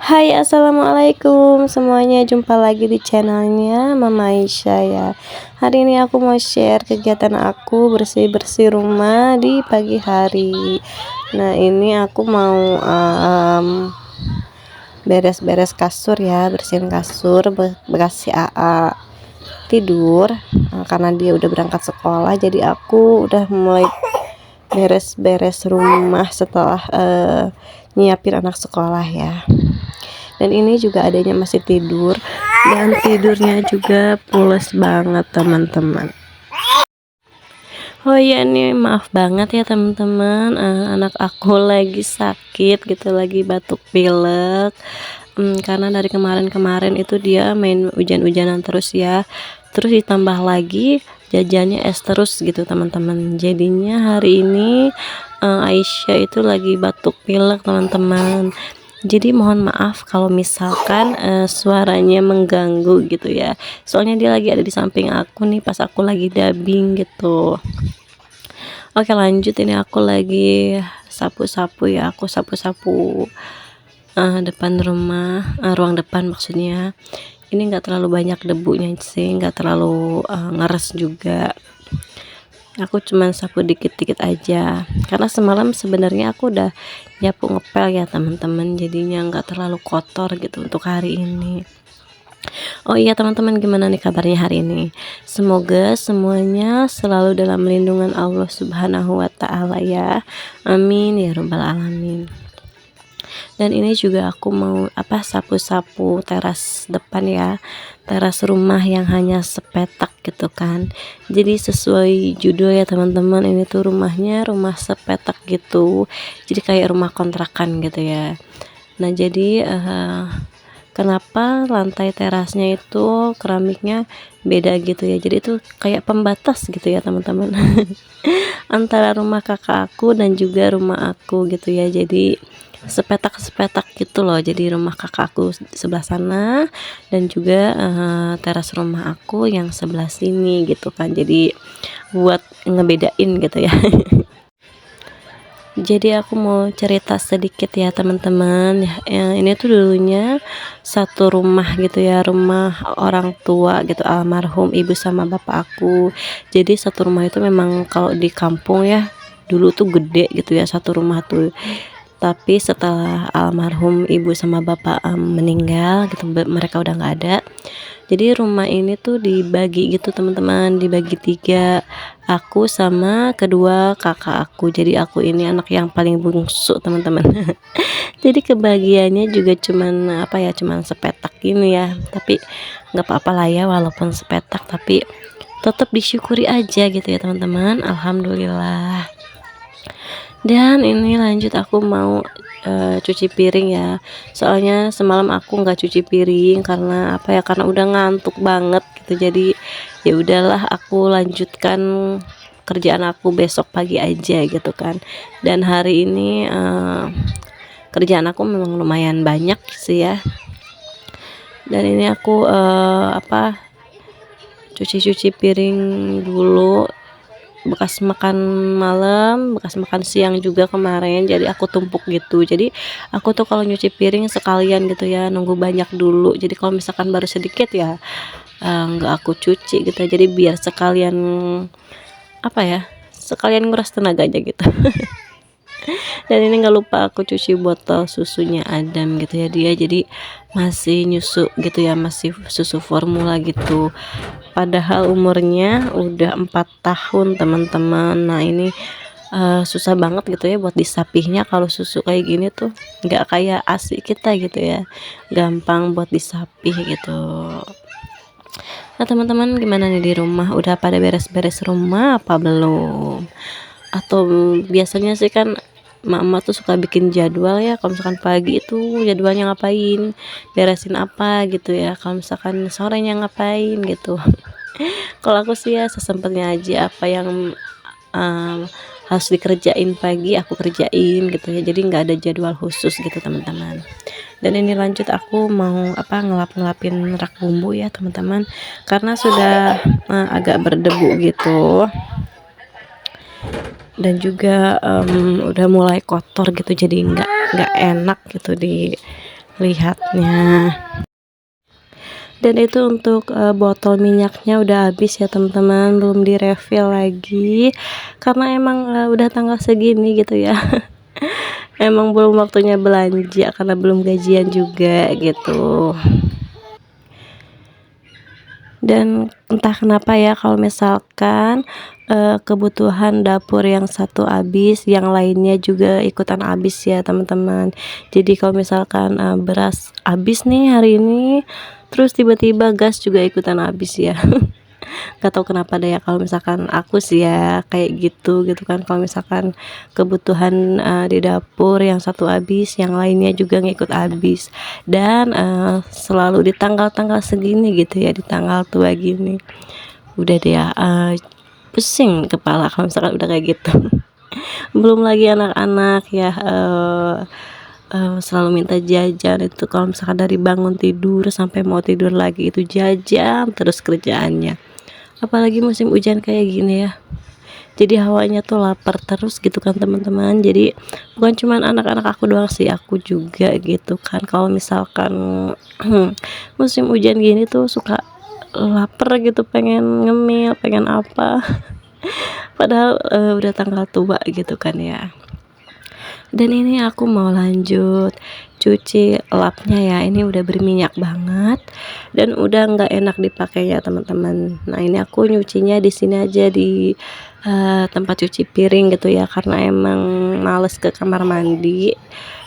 Hai, assalamualaikum semuanya, jumpa lagi di channelnya Mama Aisyah ya. Hari ini aku mau share kegiatan aku bersih-bersih rumah di pagi hari. Nah, ini aku mau beres-beres kasur ya, bersihin kasur bekas si AA tidur, karena dia udah berangkat sekolah. Jadi aku udah mulai beres-beres rumah setelah nyiapin anak sekolah ya. Dan ini juga adanya masih tidur, dan tidurnya juga pules banget teman-teman. Oh iya nih, maaf banget ya teman-teman, anak aku lagi sakit gitu, lagi batuk pilek. Karena dari kemarin-kemarin itu dia main hujan-hujanan terus ya, terus ditambah lagi jajannya es terus gitu teman-teman. Jadinya hari ini Aisyah itu lagi batuk pilek teman-teman. Jadi mohon maaf kalau misalkan suaranya mengganggu gitu ya. Soalnya dia lagi ada di samping aku nih pas aku lagi dubbing gitu. Oke, lanjut, ini aku lagi sapu-sapu ya. Aku sapu-sapu depan rumah, ruang depan maksudnya. Ini enggak terlalu banyak debunya sih, enggak terlalu ngeres juga. Aku cuman sapu dikit-dikit aja, karena semalam sebenarnya aku udah nyapu ngepel ya teman-teman, jadinya nggak terlalu kotor gitu untuk hari ini. Oh iya teman-teman, gimana nih kabarnya hari ini? Semoga semuanya selalu dalam lindungan Allah Subhanahu wa Ta'ala ya, amin ya robbal alamin. Dan ini juga aku mau sapu-sapu teras depan ya, teras rumah yang hanya sepetak gitu kan. Jadi sesuai judul ya teman-teman, ini tuh rumahnya rumah sepetak gitu, jadi kayak rumah kontrakan gitu ya. Nah jadi kenapa lantai terasnya itu keramiknya beda gitu ya, jadi itu kayak pembatas gitu ya teman-teman antara rumah kakak aku dan juga rumah aku gitu ya. Jadi sepetak-sepetak gitu loh, jadi rumah kakakku sebelah sana dan juga teras rumah aku yang sebelah sini gitu kan, jadi buat ngebedain gitu ya. Jadi aku mau cerita sedikit ya teman-teman ya, ini tuh dulunya satu rumah gitu ya, rumah orang tua gitu, almarhum ibu sama bapak aku. Jadi satu rumah itu memang kalau di kampung ya dulu tuh gede gitu ya satu rumah tuh, tapi setelah almarhum ibu sama bapak meninggal gitu, mereka udah nggak ada. Jadi rumah ini tuh dibagi gitu teman-teman, dibagi tiga, aku sama kedua kakak aku. Jadi aku ini anak yang paling bungsu teman-teman. Jadi kebagiannya juga cuman sepetak ini ya, tapi nggak apa-apa lah ya walaupun sepetak, tapi tetap disyukuri aja gitu ya teman-teman, alhamdulillah. Dan ini lanjut aku mau cuci piring ya, soalnya semalam aku nggak cuci piring karena karena udah ngantuk banget gitu. Jadi ya udahlah, aku lanjutkan kerjaan aku besok pagi aja gitu kan. Dan hari ini kerjaan aku memang lumayan banyak sih ya. Dan ini aku cuci-cuci piring dulu, bekas makan malam, bekas makan siang juga kemarin, jadi aku tumpuk gitu. Jadi aku tuh kalau nyuci piring sekalian gitu ya, nunggu banyak dulu. Jadi kalau misalkan baru sedikit ya nggak aku cuci gitu, jadi biar sekalian sekalian nguras tenaganya gitu. Dan ini nggak lupa aku cuci botol susunya Adam gitu ya, dia jadi masih nyusu gitu ya, masih susu formula gitu, padahal umurnya udah 4 tahun teman-teman. Nah ini susah banget gitu ya buat disapihnya, kalau susu kayak gini tuh nggak kayak ASI kita gitu ya, gampang buat disapih gitu. Nah teman-teman, gimana nih di rumah, udah pada beres-beres rumah apa belum? Atau biasanya sih kan mama tuh suka bikin jadwal ya, kalau misalkan pagi itu jadwalnya ngapain, beresin apa gitu ya, kalau misalkan sorenya ngapain gitu. Kalau aku sih ya sesempatnya aja, apa yang harus dikerjain pagi aku kerjain gitu ya, jadi nggak ada jadwal khusus gitu teman-teman. Dan ini lanjut aku mau ngelapin rak bumbu ya teman-teman, karena sudah agak berdebu gitu, dan juga udah mulai kotor gitu, jadi nggak enak gitu di lihatnya. Dan itu untuk botol minyaknya udah habis ya teman-teman, belum direfill lagi karena emang udah tanggal segini gitu ya. Emang belum waktunya belanja karena belum gajian juga gitu. Dan entah kenapa ya kalau misalkan kebutuhan dapur yang satu habis, yang lainnya juga ikutan habis ya teman-teman. Jadi kalau misalkan beras habis nih hari ini, terus tiba-tiba gas juga ikutan habis ya. Gak tahu kenapa deh ya, kalau misalkan aku sih ya kayak gitu gitu kan, kalau misalkan kebutuhan di dapur yang satu habis, yang lainnya juga ngikut habis. Dan selalu di tanggal-tanggal segini gitu ya, di tanggal tua gini udah deh ya, pusing kepala kalau misalkan udah kayak gitu. Belum lagi anak-anak ya, selalu minta jajan. Itu kalau misalkan dari bangun tidur sampai mau tidur lagi itu jajan terus kerjaannya, apalagi musim hujan kayak gini ya, jadi hawanya tuh lapar terus gitu kan teman-teman. Jadi bukan cuman anak-anak aku doang sih, aku juga gitu kan, kalau misalkan musim hujan gini tuh suka lapar gitu, pengen ngemil, pengen apa. Padahal udah tanggal tua gitu kan ya. Dan ini aku mau lanjut cuci lapnya ya, ini udah berminyak banget dan udah nggak enak dipakai ya teman-teman. Nah ini aku nyucinya di sini aja di tempat cuci piring gitu ya, karena emang males ke kamar mandi.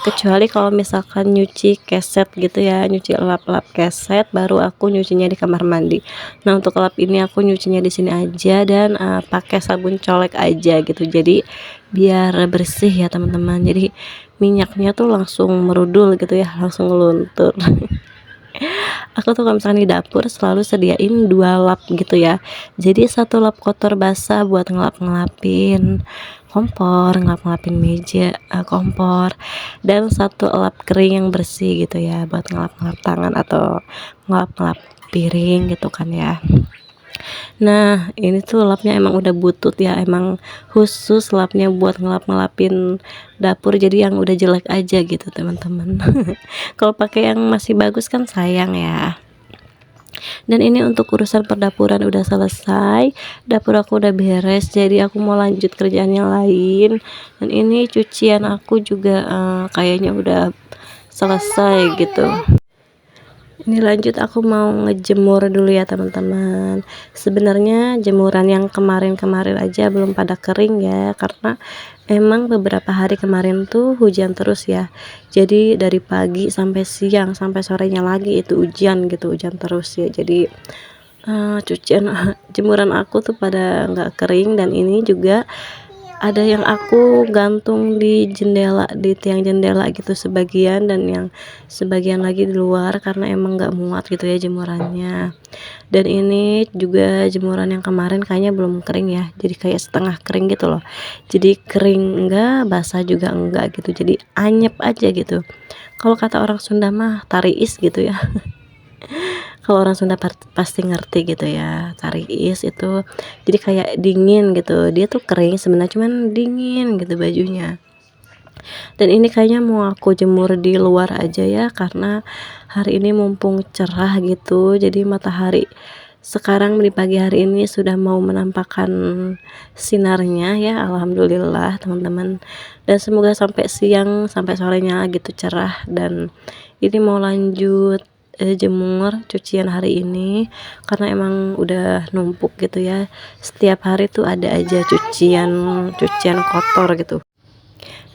Kecuali kalau misalkan nyuci keset gitu ya, nyuci lap-lap keset, baru aku nyucinya di kamar mandi. Nah untuk lap ini aku nyucinya di sini aja dan pakai sabun colek aja gitu, jadi biar bersih ya teman-teman. Jadi minyaknya tuh langsung merudul gitu ya, langsung ngeluntur. Aku tuh kalau misalkan di dapur selalu sediain 2 lap gitu ya, jadi 1 lap kotor basah buat ngelap-ngelapin kompor, ngelap-ngelapin meja kompor, dan 1 lap kering yang bersih gitu ya, buat ngelap-ngelap tangan atau ngelap-ngelap piring gitu kan ya. Nah ini tuh lapnya emang udah butut ya, emang khusus lapnya buat ngelap-ngelapin dapur, jadi yang udah jelek aja gitu teman-teman. Kalau pakai yang masih bagus kan sayang ya. Dan ini untuk urusan perdapuran udah selesai, dapur aku udah beres, jadi aku mau lanjut kerjaan yang lain. Dan ini cucian aku juga kayaknya udah selesai gitu. Ini lanjut, aku mau ngejemur dulu ya teman-teman. Sebenarnya jemuran yang kemarin-kemarin aja belum pada kering ya, karena emang beberapa hari kemarin tuh hujan terus ya. Jadi dari pagi sampai siang sampai sorenya lagi itu hujan gitu, hujan terus ya. Jadi cucian jemuran aku tuh pada nggak kering. Dan ini juga ada yang aku gantung di jendela, di tiang jendela gitu sebagian, dan yang sebagian lagi di luar karena emang nggak muat gitu ya jemurannya. Dan ini juga jemuran yang kemarin kayaknya belum kering ya, jadi kayak setengah kering gitu loh, jadi kering enggak, basah juga enggak gitu, jadi anyep aja gitu. Kalau kata orang Sunda mah tariis gitu ya. Kalau orang Sunda pasti ngerti gitu ya, tariis itu jadi kayak dingin gitu, dia tuh kering sebenarnya cuman dingin gitu bajunya. Dan ini kayaknya mau aku jemur di luar aja ya, karena hari ini mumpung cerah gitu, jadi matahari sekarang di pagi hari ini sudah mau menampakkan sinarnya ya, alhamdulillah teman-teman. Dan semoga sampai siang sampai sorenya gitu cerah. Dan ini mau lanjut jemur cucian hari ini karena emang udah numpuk gitu ya, setiap hari tuh ada aja cucian cucian kotor gitu.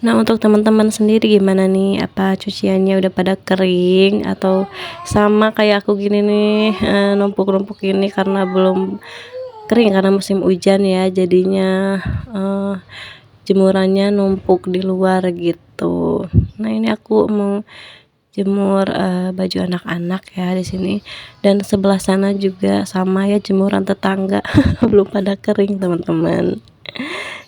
Nah untuk teman-teman sendiri gimana nih, apa cuciannya udah pada kering atau sama kayak aku gini nih, numpuk-numpuk ini karena belum kering karena musim hujan ya, jadinya jemurannya numpuk di luar gitu. Nah ini aku mau jemur baju anak-anak ya di sini, dan sebelah sana juga sama ya, jemuran tetangga belum pada kering teman-teman.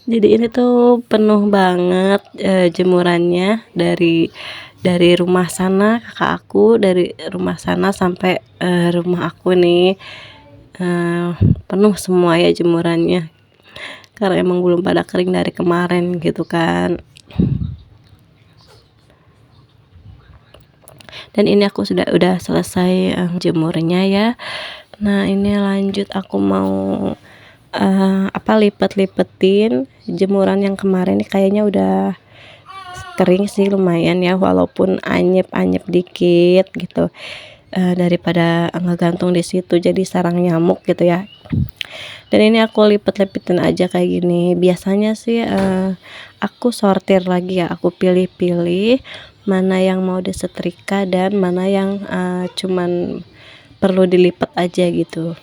Jadi ini tuh penuh banget jemurannya, dari rumah sana kakak aku, dari rumah sana sampai rumah aku nih, eh, penuh semua ya jemurannya karena emang belum pada kering dari kemarin gitu kan. Dan ini aku udah selesai jemurnya ya. Nah ini lanjut aku mau lipet-lipetin jemuran yang kemarin nih, kayaknya udah kering sih lumayan ya, walaupun anyep-anyep dikit gitu, daripada ngegantung di situ jadi sarang nyamuk gitu ya. Dan ini aku lipet-lipetin aja kayak gini. Biasanya sih aku sortir lagi ya, aku pilih-pilih mana yang mau disetrika dan mana yang cuman perlu dilipat aja gitu.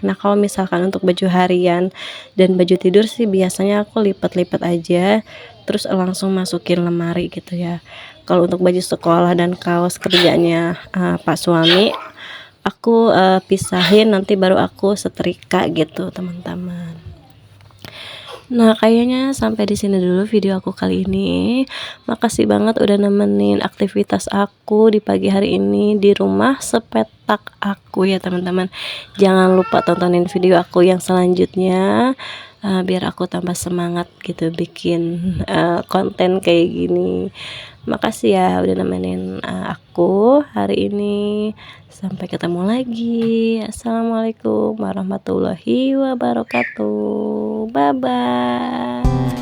Nah kalau misalkan untuk baju harian dan baju tidur sih biasanya aku lipat-lipat aja terus langsung masukin lemari gitu ya. Kalau untuk baju sekolah dan kaos kerjanya Pak suami, aku pisahin, nanti baru aku setrika gitu teman-teman. Nah kayaknya sampai di sini dulu video aku kali ini. Makasih banget udah nemenin aktivitas aku di pagi hari ini di rumah sepetak aku ya teman-teman. Jangan lupa tontonin video aku yang selanjutnya, biar aku tambah semangat gitu bikin konten kayak gini. Makasih ya udah nemenin aku hari ini. Sampai ketemu lagi. Assalamualaikum warahmatullahi wabarakatuh. Bye bye.